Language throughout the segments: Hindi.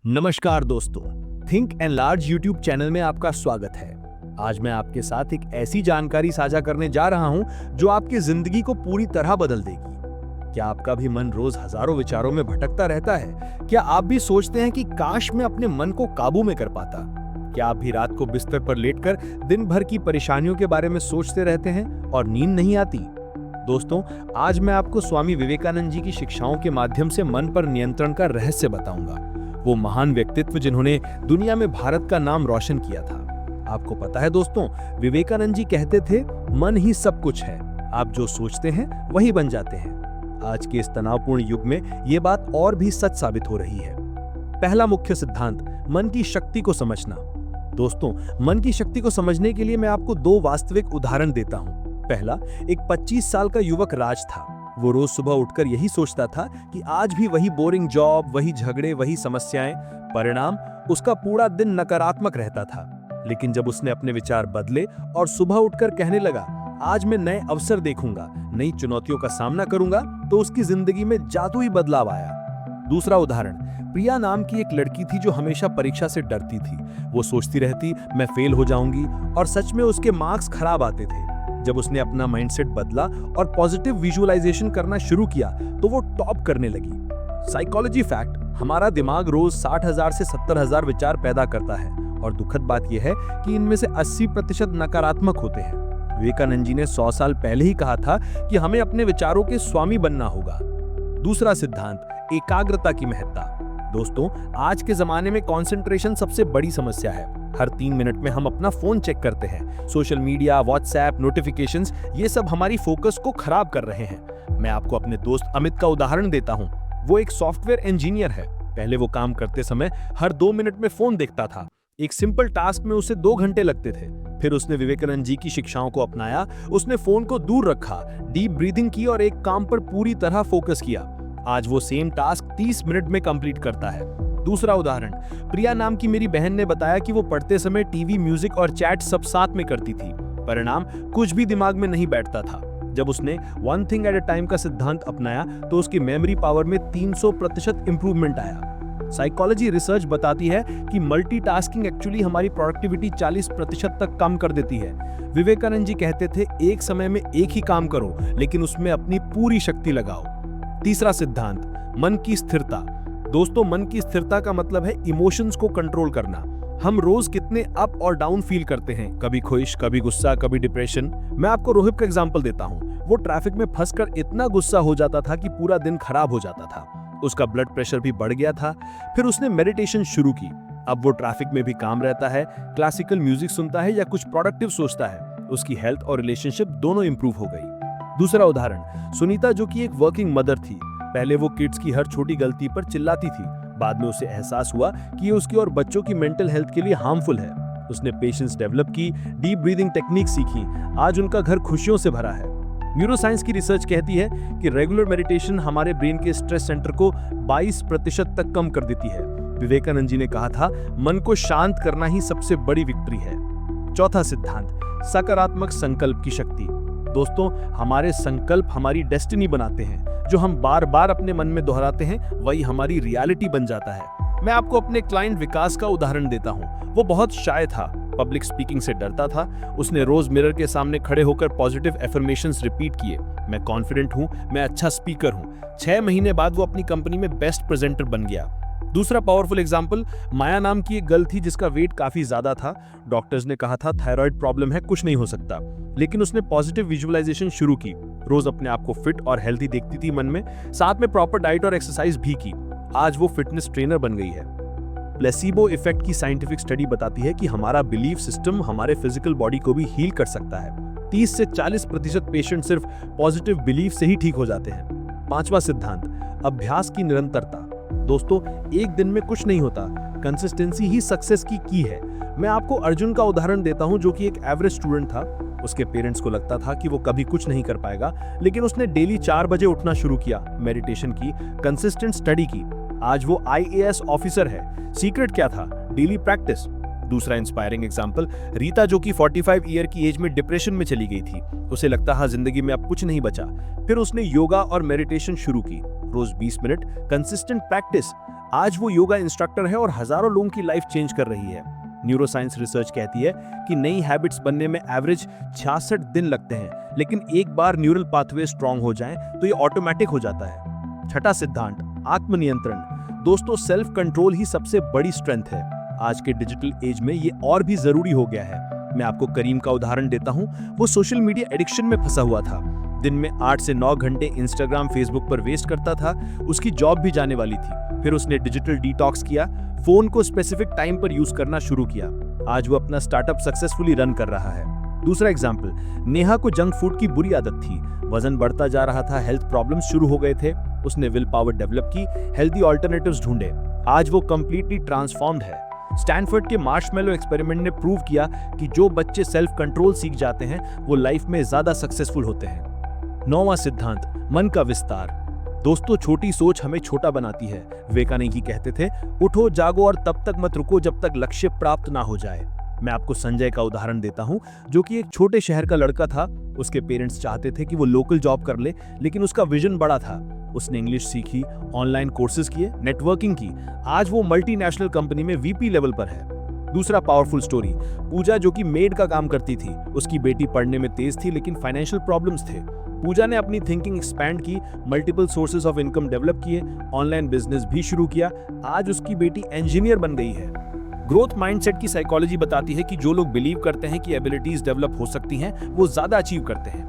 नमस्कार दोस्तों, think and large YouTube channel में आपका स्वागत है। आज मैं आपके साथ एक ऐसी जानकारी साझा करने जा रहा हूं जो आपकी जिंदगी को पूरी तरह बदल देगी। क्या आपका भी मन रोज हजारों विचारों में भटकता रहता है? क्या आप भी सोचते हैं कि काश मैं अपने मन को काबू में कर पाता? क्या आप भी रात को बिस्तर पर लेटकर दिन भर की परेशानियों के बारे में सोचते रहते हैं और नींद नहीं आती? दोस्तों, आज मैं आपको स्वामी विवेकानंद जी की शिक्षाओं के माध्यम से मन पर नियंत्रण का रहस्य बताऊंगा। वो महान व्यक्तित्व जिन्होंने दुनिया में भारत का नाम रोशन किया था। आपको पता है दोस्तों, विवेकानंद जी कहते थे, मन ही सब कुछ है, आप जो सोचते हैं वही बन जाते हैं। आज के इस तनावपूर्ण युग में ये बात और भी सच साबित हो रही है। पहला मुख्य सिद्धांत, मन की शक्ति को समझना। दोस्तों, मन की शक्ति को समझने के लिए मैं आपको दो वास्तविक उदाहरण देता हूं। पहला, एक 25 साल का युवक राज था। वो रोज सुबह उठकर यही सोचता था कि आज भी वही बोरिंग जॉब, वही झगड़े, वही समस्याएं। परिणाम, उसका पूरा दिन नकारात्मक रहता था। लेकिन जब उसने अपने विचार बदले और सुबह उठकर कहने लगा, आज मैं नए अवसर देखूंगा, नई चुनौतियों का सामना करूंगा, तो उसकी जिंदगी में जादुई बदलाव आया। दूसरा उदाहरण, प्रिया नाम की एक लड़की थी जो हमेशा परीक्षा से डरती थी। वो सोचती रहती, मैं फेल हो जाऊंगी, और सच में उसके मार्क्स खराब आते थे। जब उसने अपना माइंडसेट बदला और पॉजिटिव विजुअलाइजेशन करना शुरू किया तो वो टॉप करने लगी। साइकोलॉजी फैक्ट, हमारा दिमाग रोज 60,000 से 70,000 विचार पैदा करता है, और दुखद बात यह है कि इनमें से 80% नकारात्मक होते हैं। विवेकानंद जी ने 100 साल पहले ही कहा था कि हमें अपने विचारों के स्वामी बनना होगा। दूसरा सिद्धांत, एकाग्रता की महत्ता। दोस्तों, आज के जमाने में कंसंट्रेशन सबसे बड़ी समस्या है। हर 3 मिनट में हम अपना फोन चेक करते हैं। सोशल मीडिया, व्हाट्सएप, नोटिफिकेशंस, ये सब हमारी फोकस को खराब कर रहे हैं। मैं आपको अपने दोस्त अमित का उदाहरण देता हूं। वो एक सॉफ्टवेयर इंजीनियर है। पहले वो काम करते समय हर 2 मिनट में फोन देखता था। एक सिंपल टास्क में उसे 2 घंटे लगते थे। फिर उसने विवेकानंद जी की शिक्षाओं को अपनाया। उसने फोन को दूर रखा, डीप ब्रीदिंग की और एक काम पर पूरी तरह फोकस किया। आज वो सेम टास्क 30 मिनट में कंप्लीट करता है। दूसरा उदाहरण, प्रिया नाम की मेरी बहन ने बताया कि वो पढ़ते समय टीवी, म्यूजिक और चैट सब साथ में करती थी। परिणाम, कुछ भी दिमाग में नहीं बैठता था। जब उसने one thing at a time का सिद्धांत अपनाया तो उसकी मेमोरी पावर में 300% इंप्रूवमेंट आया। साइकोलॉजी रिसर्च बताती है कि मल्टीटास्किंग एक्चुअली हमारी प्रोडक्टिविटी 40% तक कम कर देती है। विवेकानंद जी कहते थे, एक समय में एक ही काम करो, लेकिन उसमें अपनी पूरी शक्ति लगाओ। तीसरा सिद्धांत, मन की स्थिरता। दोस्तों, मन की स्थिरता का मतलब है इमोशंस को कंट्रोल करना। हम रोज कितने अप और डाउन फील करते हैं, कभी खुश, कभी गुस्सा, कभी डिप्रेशन। मैं आपको रोहित का एग्जांपल देता हूं। वो ट्रैफिक में फंसकर इतना गुस्सा हो जाता था कि पूरा दिन खराब हो जाता था। उसका ब्लड प्रेशर भी बढ़ गया था। फिर उसने मेडिटेशन शुरू की। अब वो ट्रैफिक में भी काम रहता है, क्लासिकल म्यूजिक सुनता है या कुछ प्रोडक्टिव सोचता है। उसकी हेल्थ और रिलेशनशिप दोनों इंप्रूव हो गई। दूसरा उदाहरण, सुनीता जो कि एक वर्किंग मदर थी। पहले वो किड्स की हर छोटी गलती पर चिल्लाती थी। बाद में उसे एहसास हुआ कि ये उसकी और बच्चों की मेंटल हेल्थ के लिए हार्मफुल है। उसने पेशेंस डेवलप की, डीप ब्रीदिंग टेक्निक सीखी। आज उनका घर खुशियों से भरा है। न्यूरोसाइंस की रिसर्च कहती है कि रेगुलर मेडिटेशन हमारे ब्रेन के स्ट्रेस सेंटर को 22% तक कम कर देती है। विवेकानंद जी ने कहा था, मन को शांत करना ही सबसे बड़ी विक्ट्री है। चौथा सिद्धांत, सकारात्मक संकल्प की शक्ति। दोस्तों, हमारे संकल्प हमारी डेस्टिनी बनाते हैं। जो हम बार बार अपने मन में दोहराते हैं वही हमारी रियलिटी बन जाता है। मैं आपको अपने क्लाइंट विकास का उदाहरण देता हूं। वो बहुत शाय था, पब्लिक स्पीकिंग से डरता था। उसने रोज मिरर के सामने खड़े होकर पॉजिटिव एफर्मेशंस रिपीट किए, मैं कॉन्फिडेंट हूं, मैं अच्छा स्पीकर हूं। 6 महीने बाद वो अपनी कंपनी में बेस्ट प्रेजेंटर बन गया। दूसरा पावरफुल एग्जाम्पल, माया नाम की एक गर्ल थी जिसका वेट काफी ज्यादा था। डॉक्टर्स ने कहा था थायराइड प्रॉब्लम है, कुछ नहीं हो सकता। लेकिन उसने पॉजिटिव विजुअलाइजेशन शुरू की। रोज अपने आप को फिट और हेल्दी देखती थी मन में, साथ में प्रॉपर डाइट और एक्सरसाइज भी की। आज वो फिटनेस ट्रेनर बन गई है। प्लेसिबो इफेक्ट की साइंटिफिक स्टडी बताती है कि हमारा बिलीफ सिस्टम हमारे फिजिकल बॉडी को भी हील कर सकता है। 30 से 40% पेशेंट सिर्फ पॉजिटिव बिलीफ से ही ठीक हो जाते हैं। पांचवा सिद्धांत, अभ्यास की निरंतरता। दोस्तों, एक दिन में कुछ नहीं होता, कंसिस्टेंसी ही सक्सेस की है। मैं आपको अर्जुन का उदाहरण देता हूं, जो कि एक एवरेज स्टूडेंट था। उसके पेरेंट्स को लगता था कि वो कभी कुछ नहीं कर पाएगा, लेकिन उसने डेली 4 बजे उठना शुरू किया, मेडिटेशन की, कंसिस्टेंट स्टडी की। आज वो IAS ऑफिसर है। सीक्रेट क्या था? Daily practice. दूसरा इंस्पायरिंग एग्जांपल, रीता जो कि 45 ईयर की एज में डिप्रेशन में चली गई थी। उसे लगता था जिंदगी में अब कुछ नहीं बचा। फिर उसने योगा और मेडिटेशन शुरू की, रोज 20 मिनट, कंसिस्टेंट प्रैक्टिस। आज वो योगा इंस्ट्रक्टर है और हजारों लोगों की लाइफ चेंज कर रही है। न्यूरोसाइंस रिसर्च कहती है कि नई हैबिट्स बनने में एवरेज 66 दिन लगते हैं, लेकिन एक बार न्यूरल पाथवे स्ट्रांग हो जाएं तो ये ऑटोमेटिक हो जाता है। छठा सिद्धांत, आत्मनियंत्रण। दोस्तों, सेल्फ कंट्रोल ही सबसे बड़ी स्ट्रेंथ है। आज के डिजिटल एज में ये और भी जरूरी हो गया है। मैं आपको करीम का उदाहरण देता हूँ। वो सोशल मीडिया एडिक्शन में फंसा हुआ था। दिन में 8 से 9 घंटे इंस्टाग्राम, फेसबुक पर वेस्ट करता था। उसकी जॉब भी जाने वाली थी। फिर उसने डिजिटल डिटॉक्स किया, फोन को स्पेसिफिक टाइम पर यूज करना शुरू किया। आज वो अपना स्टार्टअप सक्सेसफुली रन कर रहा है। दूसरा एग्जाम्पल, नेहा को जंक फूड की बुरी आदत थी। वजन बढ़ता जा रहा था, हेल्थ प्रॉब्लम्स शुरू हो गए थे। उसने विल पावर डेवलप की, हेल्दी ऑल्टरनेटिव्स ढूंढे। आज वो कंप्लीटली ट्रांसफॉर्म्ड है। स्टैनफोर्ड के मार्शमेलो एक्सपेरिमेंट ने प्रूव किया कि जो बच्चे सेल्फ कंट्रोल सीख जाते हैं वो लाइफ में ज्यादा सक्सेसफुल होते हैं। 9वां सिद्धांत, मन का विस्तार। दोस्तों, छोटी सोच हमें छोटा बनाती है। विवेकानंद जी कहते थे, उठो जागो और तब तक मत रुको जब तक लक्ष्य प्राप्त ना हो जाए। मैं आपको संजय का उदाहरण देता हूं, जो कि एक छोटे शहर का लड़का था। उसके पेरेंट्स चाहते थे कि वो लोकल जॉब कर ले, लेकिन उसका विजन बड़ा था। उसने इंग्लिश सीखी, ऑनलाइन कोर्सेज किए, नेटवर्किंग की। आज वो मल्टीनेशनल कंपनी में वीपी लेवल पर है। दूसरा पावरफुल स्टोरी, पूजा जो कि मेड का काम करती थी। उसकी बेटी पढ़ने में तेज थी, लेकिन फाइनेंशियल प्रॉब्लम्स थे। पूजा ने अपनी थिंकिंग एक्सपैंड की, multiple sources of income develop किए, ऑनलाइन बिजनेस भी शुरू किया। आज उसकी बेटी इंजीनियर बन गई है। ग्रोथ माइंडसेट की साइकोलॉजी बताती है कि जो लोग बिलीव करते हैं कि एबिलिटीज डेवलप हो सकती हैं, वो ज्यादा अचीव करते हैं।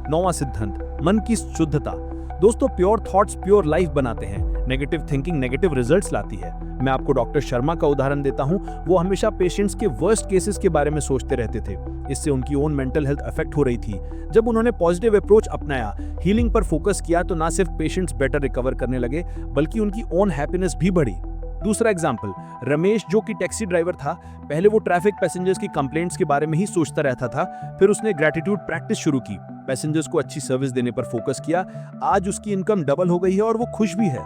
9वां सिद्धांत, मन की शुद्धता। दोस्तों, प्योर थॉट्स प्योर लाइफ बनाते हैं। नेगेटिव थिंकिंग नेगेटिव रिजल्ट्स लाती है। मैं आपको डॉक्टर शर्मा का उदाहरण देता हूं। वो हमेशा पेशेंट्स के वर्स्ट केसेस के बारे में सोचते रहते थे। इससे उनकी ओन मेंटल हेल्थ अफेक्ट हो रही थी। जब उन्होंने पॉजिटिव अप्रोच अपनाया, हीलिंग पर फोकस किया, तो ना सिर्फ पेशेंट्स बेटर रिकवर करने लगे, बल्कि उनकी ओन हैप्पीनेस भी बढ़ी। दूसरा एग्जाम्पल, रमेश जो कि टैक्सी ड्राइवर था। पहले वो ट्रैफिक पैसेंजर्स की कंप्लेंट्स के बारे में ही सोचता रहता था। फिर उसने ग्रेटिट्यूड प्रैक्टिस शुरू की, पैसेंजर्स को अच्छी सर्विस देने पर फोकस किया। आज उसकी इनकम डबल हो गई है और वो खुश भी है।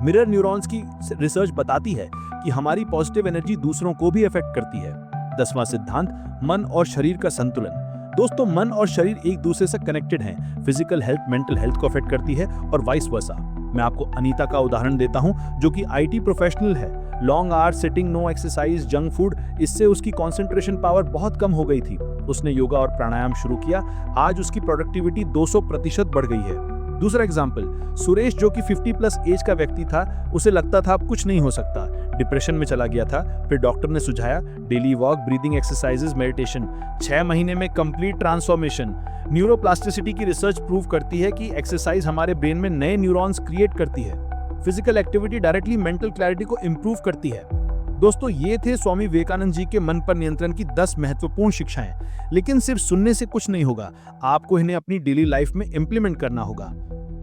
मिरर न्यूरॉन्स की रिसर्च बताती है कि हमारी पॉजिटिव एनर्जी दूसरों को भी अफेक्ट करती है। 10वां सिद्धांत, मन और शरीर का संतुलन। दोस्तों, मन और शरीर एक दूसरे से कनेक्टेड हैं। फिजिकल हेल्थ मेंटल हेल्थ को अफेक्ट करती है और वाइस वर्सा। मैं आपको अनीता का उदाहरण देता हूं, जो कि आईटी प्रोफेशनल है। Long hour sitting, no exercise, junk food, इससे उसकी कंसंट्रेशन पावर बहुत कम हो गई थी। उसने योगा और प्राणायाम शुरू किया। आज उसकी प्रोडक्टिविटी 200% बढ़ गई है। दूसरा एग्जाम्पल, सुरेश जो कि 50+ एज का व्यक्ति था। उसे लगता था अब कुछ नहीं हो सकता, डिप्रेशन में चला गया था। फिर डॉक्टर ने सुझाया daily walk, breathing exercises, meditation. 6 महीने में कंप्लीट ट्रांसफॉर्मेशन। न्यूरोप्लास्टिसिटी की रिसर्च प्रूव करती है कि एक्सरसाइज हमारे ब्रेन में नए न्यूरॉन्स क्रिएट करती है। Physical activity directly mental clarity को इंप्रूव करती है। दोस्तों, ये थे स्वामी विवेकानंद जी के मन पर नियंत्रण की 10 महत्वपूर्ण शिक्षाएं। लेकिन सिर्फ सुनने से कुछ नहीं होगा, आपको इन्हें अपनी डेली लाइफ में इंप्लीमेंट करना होगा।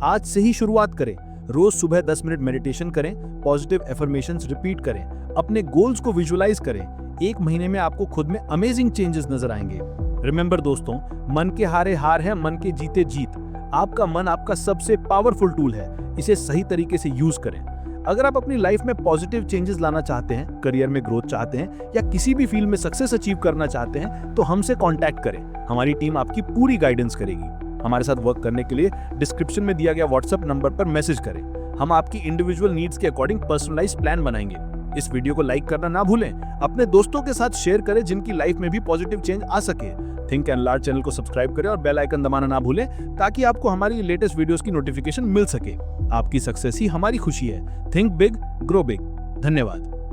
आज से ही शुरुआत करें। रोज सुबह 10 मिनट मेडिटेशन करें, पॉजिटिव एफर्मेशंस रिपीट करें, अपने गोल्स को विजुअलाइज करें। 1 महीने में आपको खुद में अमेजिंग चेंजेस नजर आएंगे। रिमेंबर दोस्तों, मन के हारे हार है, मन के जीते जीत। आपका मन आपका सबसे पावरफुल टूल है। इसे सही तरीके से यूज करें। अगर आप अपनी लाइफ में पॉजिटिव चेंजेस लाना चाहते हैं, करियर में ग्रोथ चाहते हैं या किसी भी फील्ड में सक्सेस अचीव करना चाहते हैं, तो हमसे कांटेक्ट करें। हमारी टीम आपकी पूरी गाइडेंस करेगी। हमारे साथ वर्क करने के लिए डिस्क्रिप्शन में दिया गया व्हाट्सएप नंबर पर मैसेज करें। हम आपकी इंडिविजुअल नीड्स के अकॉर्डिंग पर्सनलाइज्ड प्लान बनाएंगे। इस वीडियो को लाइक करना ना भूलें। अपने दोस्तों के साथ शेयर करें जिनकी लाइफ में भी पॉजिटिव चेंज आ सके। थिंक एंड लार्ज चैनल को सब्सक्राइब करें और बेल आइकन दबाना ना भूलें, ताकि आपको हमारी लेटेस्ट वीडियोस की नोटिफिकेशन मिल सके। आपकी सक्सेस ही हमारी खुशी है। Think big, grow big. धन्यवाद।